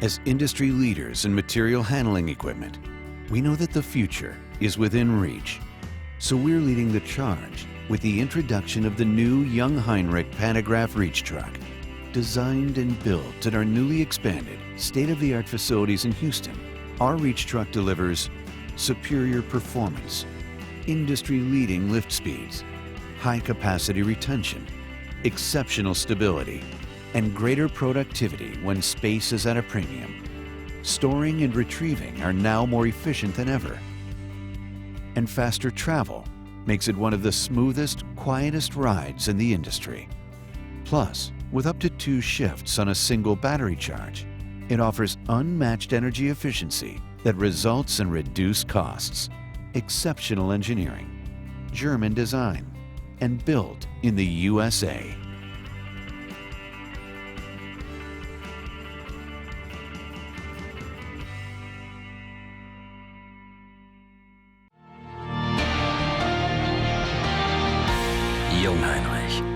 As industry leaders in material handling equipment, we know that the future is within reach. So we're leading the charge with the introduction of the new Jungheinrich Pantograph reach truck. Designed and built at our newly expanded state-of-the-art facilities in Houston, our reach truck delivers superior performance, industry-leading lift speeds, high-capacity retention, exceptional stability, and greater productivity when space is at a premium. Storing and retrieving are now more efficient than ever. And faster travel makes it one of the smoothest, quietest rides in the industry. Plus, with up to 2 shifts on a single battery charge, it offers unmatched energy efficiency that results in reduced costs, exceptional engineering, German design, and built in the USA. Jungheinrich